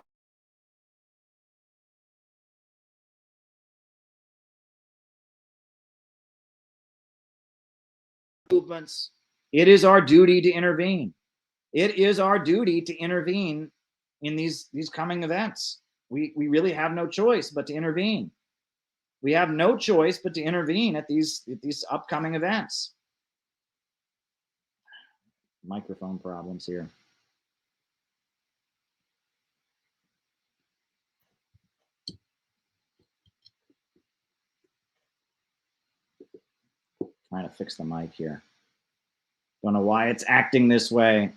movements, it is our duty to intervene. It is our duty to intervene in these coming events. We really have no choice but to intervene. We have no choice but to intervene at these upcoming events. Microphone problems here. Trying to fix the mic here. Don't know why it's acting this way.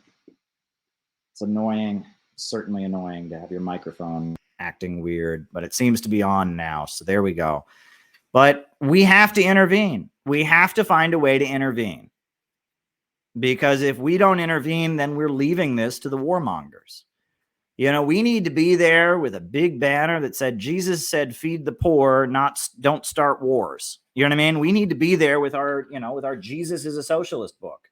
It's annoying. It's certainly annoying to have your microphone acting weird, but it seems to be on now. So there we go. But we have to intervene. We have to find a way to intervene. Because if we don't intervene, then we're leaving this to the warmongers. You know, we need to be there with a big banner that said, Jesus said, feed the poor, don't start wars. You know what I mean? We need to be there with our, with our Jesus is a socialist book.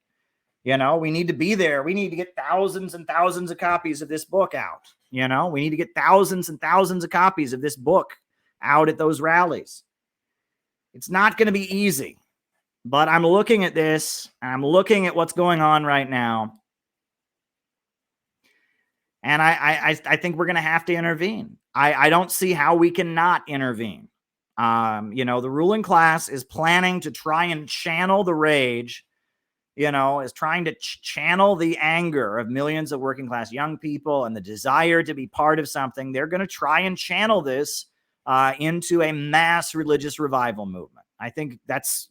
We need to be there. We need to get thousands and thousands of copies of this book out. We need to get thousands and thousands of copies of this book out at those rallies. It's not going to be easy, but I'm looking at this. I'm looking at what's going on right now. And I think we're going to have to intervene. I don't see how we can not intervene. The ruling class is planning to try and channel the rage, is trying to channel the anger of millions of working class young people and the desire to be part of something. They're going to try and channel this into a mass religious revival movement. I think that's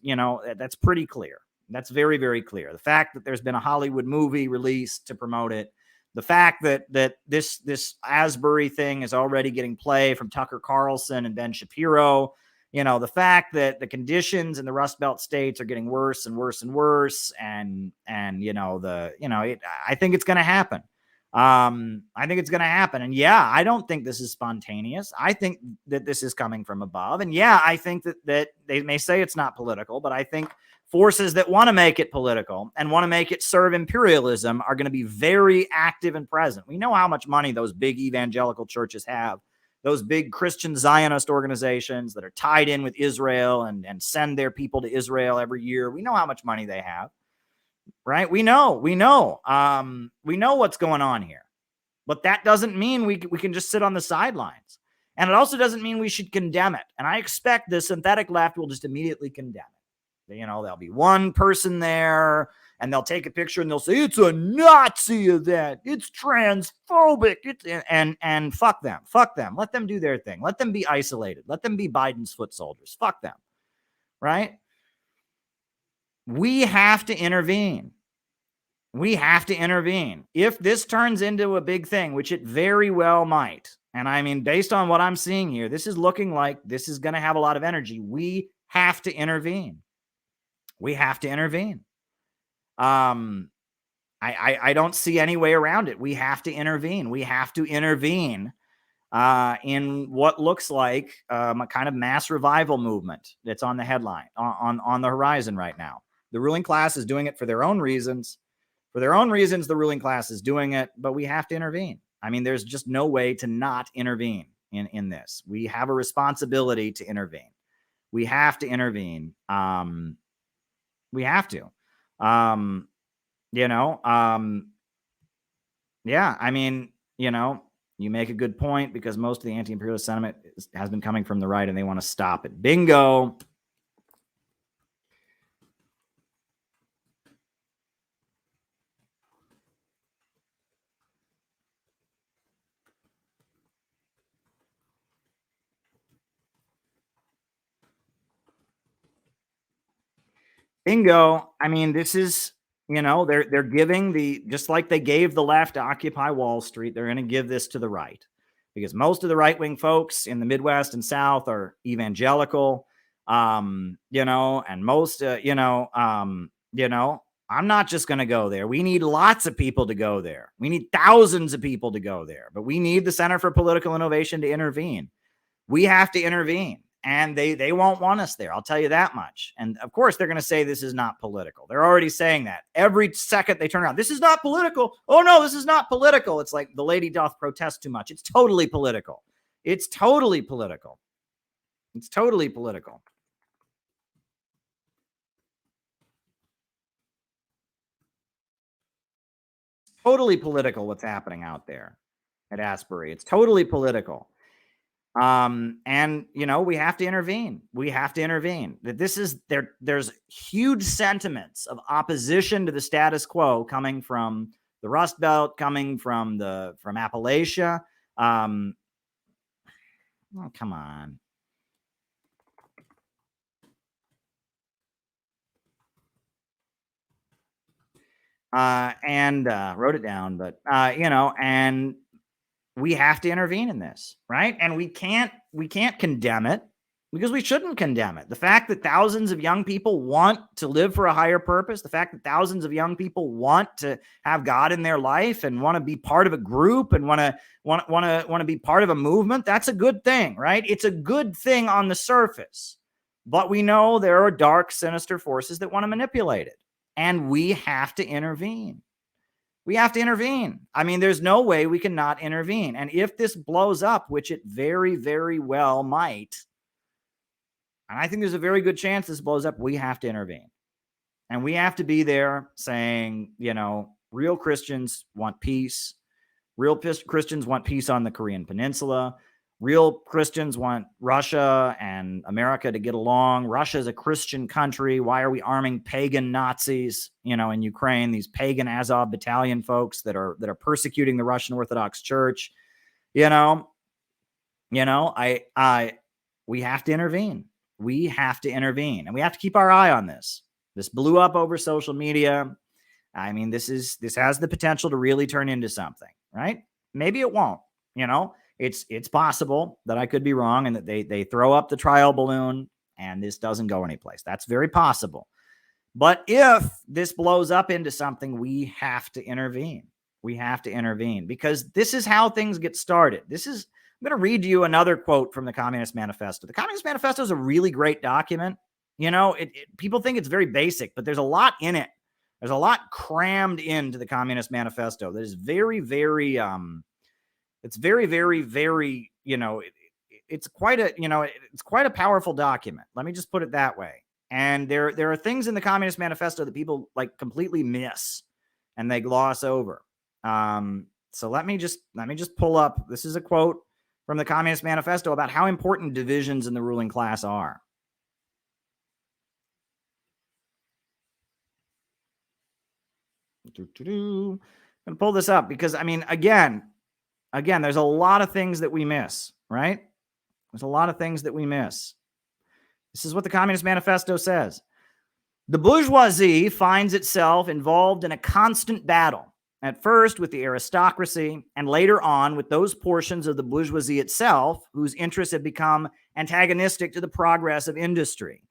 pretty clear. That's very, very clear. The fact that there's been a Hollywood movie released to promote it, the fact that this Asbury thing is already getting play from Tucker Carlson and Ben Shapiro, the fact that the conditions in the Rust Belt states are getting worse and worse and worse, and I think it's going to happen. I think it's going to happen. And yeah, I don't think this is spontaneous. I think that this is coming from above. And yeah, I think that they may say it's not political, but I think forces that want to make it political and want to make it serve imperialism are going to be very active and present. We know how much money those big evangelical churches have, those big Christian Zionist organizations that are tied in with Israel and send their people to Israel every year. We know how much money they have, right? We know what's going on here, but that doesn't mean we can just sit on the sidelines. And it also doesn't mean we should condemn it. And I expect the synthetic left will just immediately condemn it. There'll be one person there and they'll take a picture and they'll say, it's a Nazi event. It's transphobic. And fuck them. Let them do their thing. Let them be isolated. Let them be Biden's foot soldiers. Fuck them. Right? We have to intervene. We have to intervene. If this turns into a big thing, which it very well might, and I mean, based on what I'm seeing here, this is looking like this is going to have a lot of energy. We have to intervene. We have to intervene. I don't see any way around it. We have to intervene. We have to intervene in what looks like a kind of mass revival movement that's on the headline, on the horizon right now. The ruling class is doing it for their own reasons. For their own reasons, the ruling class is doing it, but we have to intervene. I mean, there's just no way to not intervene in this. We have a responsibility to intervene. We have to intervene. We have to, yeah, I mean, you make a good point because most of the anti-imperialist sentiment has been coming from the right and they want to stop it. Bingo. Bingo. I mean, this is, they're giving just like they gave the left to Occupy Wall Street, they're going to give this to the right because most of the right-wing folks in the Midwest and South are evangelical, and most, I'm not just going to go there. We need lots of people to go there. We need thousands of people to go there, but we need the Center for Political Innovation to intervene. We have to intervene. And they won't want us there. I'll tell you that much. And of course, they're going to say this is not political. They're already saying that. Every second they turn around, this is not political. Oh, no, this is not political. It's like the lady doth protest too much. It's totally political. It's totally political. It's totally political. totally political what's happening out there at Asbury. It's totally political. And we have to intervene. We have to intervene. That this is there's huge sentiments of opposition to the status quo coming from the Rust Belt, coming from Appalachia. Oh, come on. And wrote it down, but and we have to intervene in this, right? And we can't condemn it, because we shouldn't condemn it. The fact that thousands of young people want to live for a higher purpose, the fact that thousands of young people want to have God in their life and want to be part of a group and want to be part of a movement, that's a good thing, right? It's a good thing on the surface. But we know there are dark, sinister forces that want to manipulate it. And we have to intervene. We have to intervene. I mean, there's no way we can not intervene. And if this blows up, which it very, very well might, and I think there's a very good chance this blows up, we have to intervene. And we have to be there saying, real Christians want peace. Real Christians want peace on the Korean Peninsula. Real Christians want Russia and America to get along. Russia is a Christian country. Why are we arming pagan Nazis, in Ukraine, these pagan Azov battalion folks that are persecuting the Russian Orthodox Church? We have to intervene. We have to intervene, and we have to keep our eye on this. This blew up over social media. I mean, this has the potential to really turn into something, right? Maybe it won't, It's possible that I could be wrong and that they throw up the trial balloon and this doesn't go anyplace. That's very possible. But if this blows up into something, we have to intervene. We have to intervene, because this is how things get started. I'm going to read you another quote from the Communist Manifesto. The Communist Manifesto is a really great document. People think it's very basic, but there's a lot in it. There's a lot crammed into the Communist Manifesto that is very, very it's very, very, very, it's quite a powerful document. Let me just put it that way. And there are things in the Communist Manifesto that people completely miss and they gloss over. So let me just pull up. This is a quote from the Communist Manifesto about how important divisions in the ruling class are. I'm going to pull this up because, again, there's a lot of things that we miss, right? There's a lot of things that we miss. This is what the Communist Manifesto says. The bourgeoisie finds itself involved in a constant battle, at first with the aristocracy, and later on with those portions of the bourgeoisie itself whose interests have become antagonistic to the progress of industry.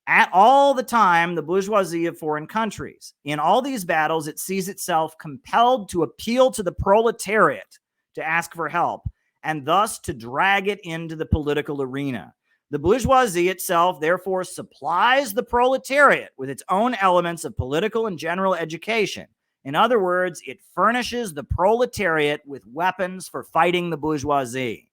At all the time, the bourgeoisie of foreign countries. In all these battles, it sees itself compelled to appeal to the proletariat to ask for help, and thus to drag it into the political arena. The bourgeoisie itself, therefore, supplies the proletariat with its own elements of political and general education. In other words, it furnishes the proletariat with weapons for fighting the bourgeoisie.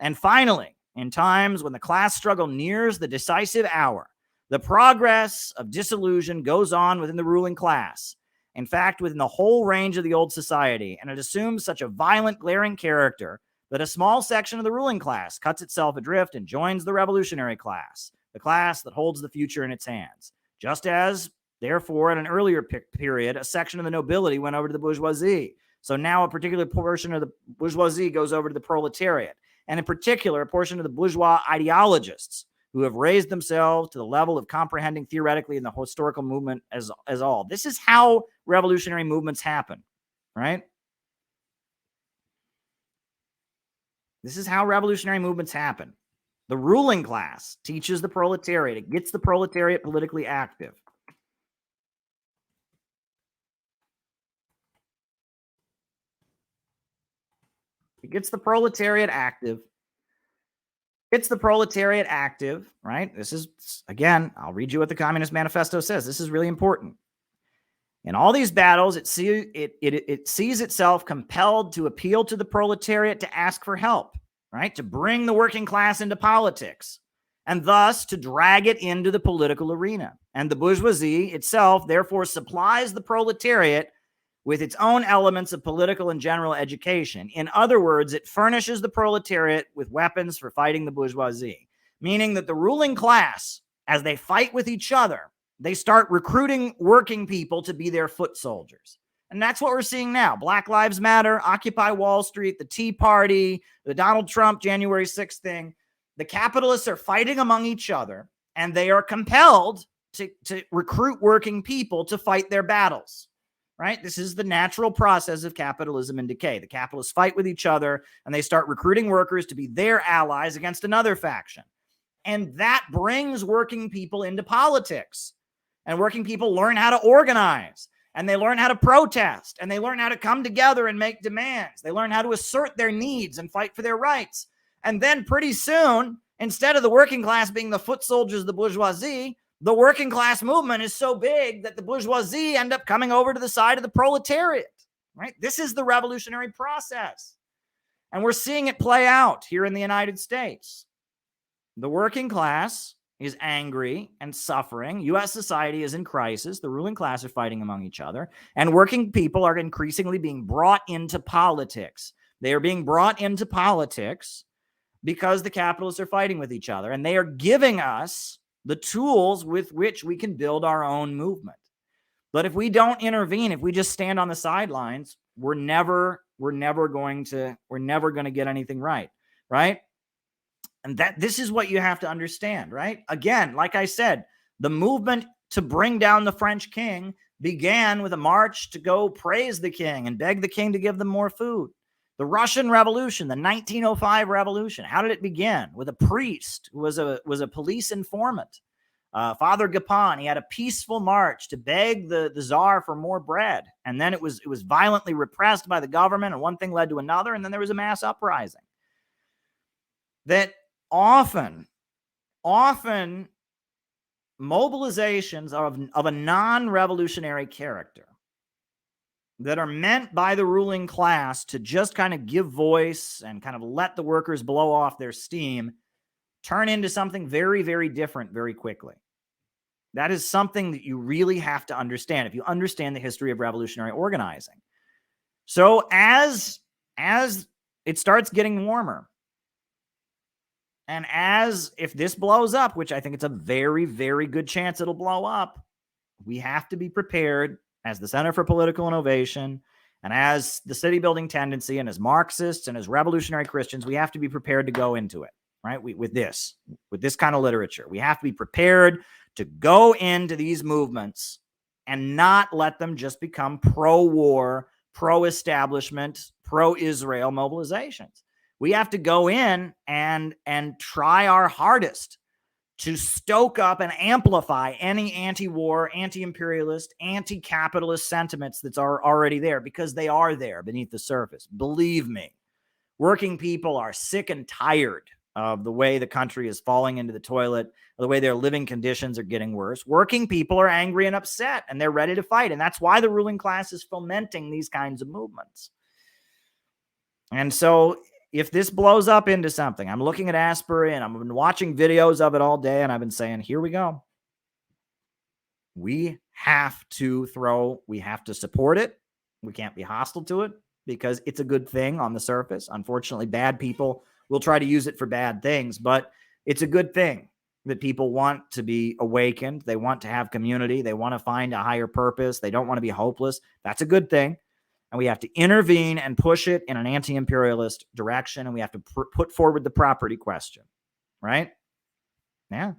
And finally, in times when the class struggle nears the decisive hour, the progress of disillusion goes on within the ruling class. In fact, within the whole range of the old society, and it assumes such a violent, glaring character that a small section of the ruling class cuts itself adrift and joins the revolutionary class, the class that holds the future in its hands. Just as, therefore, at an earlier period, a section of the nobility went over to the bourgeoisie. So now a particular portion of the bourgeoisie goes over to the proletariat, and in particular, a portion of the bourgeois ideologists who have raised themselves to the level of comprehending theoretically in the historical movement as all. This is how revolutionary movements happen, right? This is how revolutionary movements happen. The ruling class teaches the proletariat. It gets the proletariat politically active. It gets the proletariat active. It's the proletariat active, right? This is, again, I'll read you what the Communist Manifesto says. This is really important. In all these battles, it sees itself compelled to appeal to the proletariat to ask for help, right? To bring the working class into politics, and thus to drag it into the political arena. And the bourgeoisie itself, therefore, supplies the proletariat with its own elements of political and general education. In other words, it furnishes the proletariat with weapons for fighting the bourgeoisie, meaning that the ruling class, as they fight with each other, they start recruiting working people to be their foot soldiers. And that's what we're seeing now. Black Lives Matter, Occupy Wall Street, the Tea Party, the Donald Trump January 6th thing. The capitalists are fighting among each other, and they are compelled to recruit working people to fight their battles, right? This is the natural process of capitalism and decay. The capitalists fight with each other, and they start recruiting workers to be their allies against another faction. And that brings working people into politics. And working people learn how to organize, and they learn how to protest, and they learn how to come together and make demands. They learn how to assert their needs and fight for their rights. And then pretty soon, instead of the working class being the foot soldiers of the bourgeoisie, the working class movement is so big that the bourgeoisie end up coming over to the side of the proletariat, right? This is the revolutionary process. And we're seeing it play out here in the United States. The working class is angry and suffering. U.S. society is in crisis. The ruling class are fighting among each other. And working people are increasingly being brought into politics. They are being brought into politics because the capitalists are fighting with each other. And they are giving us the tools with which we can build our own movement. But if we don't intervene, if we just stand on the sidelines, we're never going to get anything right, right? And this is what you have to understand, right? Again, like I said, the movement to bring down the French king began with a march to go praise the king and beg the king to give them more food. The Russian Revolution, the 1905 revolution, how did it begin? With a priest who was a police informant, Father Gapon. He had a peaceful march to beg the Tsar for more bread. And then it was violently repressed by the government, and one thing led to another, and then there was a mass uprising. That often mobilizations of a non-revolutionary character that are meant by the ruling class to just kind of give voice and kind of let the workers blow off their steam turn into something very, very different very quickly. That is something that you really have to understand if you understand the history of revolutionary organizing. So as it starts getting warmer, and if this blows up, which I think it's a very, very good chance it'll blow up, we have to be prepared as the Center for Political Innovation and as the city building tendency and as Marxists and as revolutionary Christians, we have to be prepared to go into it, right? With this kind of literature. We have to be prepared to go into these movements and not let them just become pro-war, pro-establishment, pro-Israel mobilizations. We have to go in and try our hardest to stoke up and amplify any anti-war, anti-imperialist, anti-capitalist sentiments that's already there, because they are there beneath the surface. Believe me, working people are sick and tired of the way the country is falling into the toilet, the way their living conditions are getting worse. Working people are angry and upset, and they're ready to fight. And that's why the ruling class is fomenting these kinds of movements. And so if this blows up into something, I'm looking at Asbury and I've been watching videos of it all day, and I've been saying, here we go. We have to support it. We can't be hostile to it because it's a good thing on the surface. Unfortunately, bad people will try to use it for bad things, but it's a good thing that people want to be awakened. They want to have community. They want to find a higher purpose. They don't want to be hopeless. That's a good thing. And we have to intervene and push it in an anti-imperialist direction. And we have to put forward the property question, right? Yeah,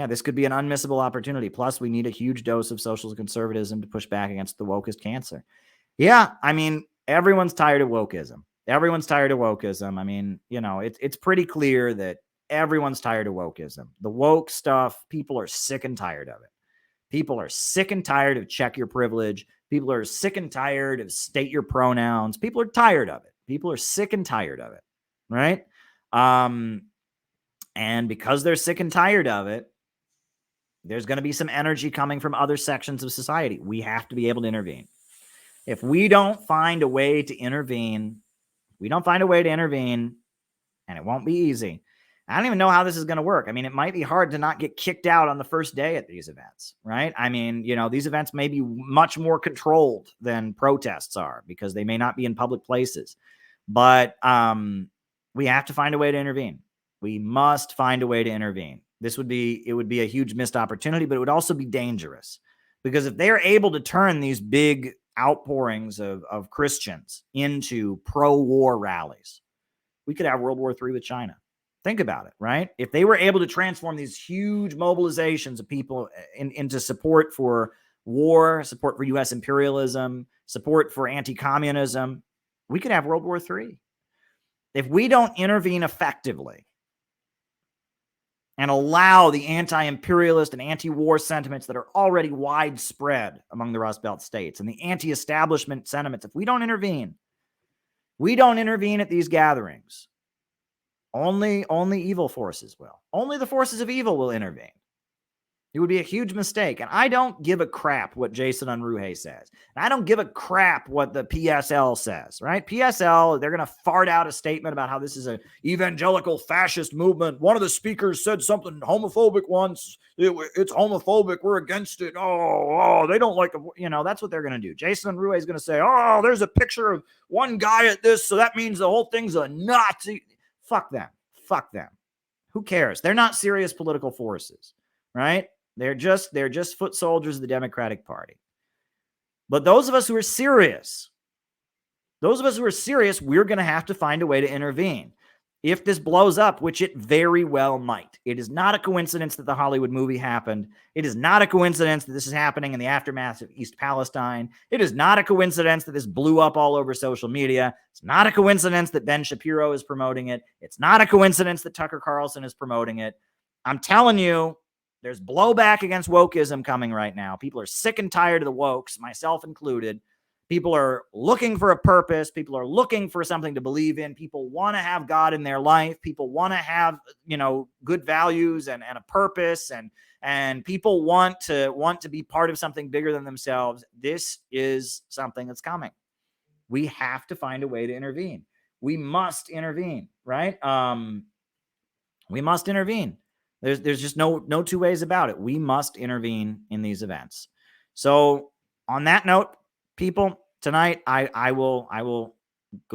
this could be an unmissable opportunity. Plus, we need a huge dose of social conservatism to push back against the wokest cancer. Yeah, I mean, everyone's tired of wokeism. I mean, it's pretty clear that everyone's tired of wokeism. The woke stuff, people are sick and tired of it. People are sick and tired of check your privilege. People are sick and tired of state your pronouns. People are tired of it. People are sick and tired of it, right? And because they're sick and tired of it, there's going to be some energy coming from other sections of society. We have to be able to intervene. If we don't find a way to intervene, and it won't be easy, I don't even know how this is going to work. I mean, it might be hard to not get kicked out on the first day at these events, right? I mean, these events may be much more controlled than protests are because they may not be in public places. But we have to find a way to intervene. We must find a way to intervene. It would be a huge missed opportunity, but it would also be dangerous because if they're able to turn these big outpourings of Christians into pro-war rallies, we could have World War III with China. Think about it, right? If they were able to transform these huge mobilizations of people into support for war, support for U.S. imperialism, support for anti-communism, we could have World War III. If we don't intervene effectively and allow the anti-imperialist and anti-war sentiments that are already widespread among the Rust Belt states and the anti-establishment sentiments, if we don't intervene at these gatherings, only evil forces will. Only the forces of evil will intervene. It would be a huge mistake. And I don't give a crap what Jason Unruhe says. And I don't give a crap what the PSL says, right? PSL, they're going to fart out a statement about how this is an evangelical fascist movement. One of the speakers said something homophobic once. It's homophobic. We're against it. Oh, they don't like it. That's what they're going to do. Jason Unruhe is going to say, oh, there's a picture of one guy at this, so that means the whole thing's a Nazi. Fuck them. Fuck them. Who cares? They're not serious political forces, right? They're just foot soldiers of the Democratic Party. But those of us who are serious, we're going to have to find a way to intervene. If this blows up, which it very well might. It is not a coincidence that the Hollywood movie happened. It is not a coincidence that this is happening in the aftermath of East Palestine. It is not a coincidence that this blew up all over social media. It's not a coincidence that Ben Shapiro is promoting it. It's not a coincidence that Tucker Carlson is promoting it. I'm telling you, there's blowback against wokeism coming right now. People are sick and tired of the wokes, myself included. People are looking for a purpose. People are looking for something to believe in. People want to have God in their life. People want to have, good values and a purpose. And people want to be part of something bigger than themselves. This is something that's coming. We have to find a way to intervene. We must intervene, right? We must intervene. There's just no two ways about it. We must intervene in these events. So on that note, people, tonight I will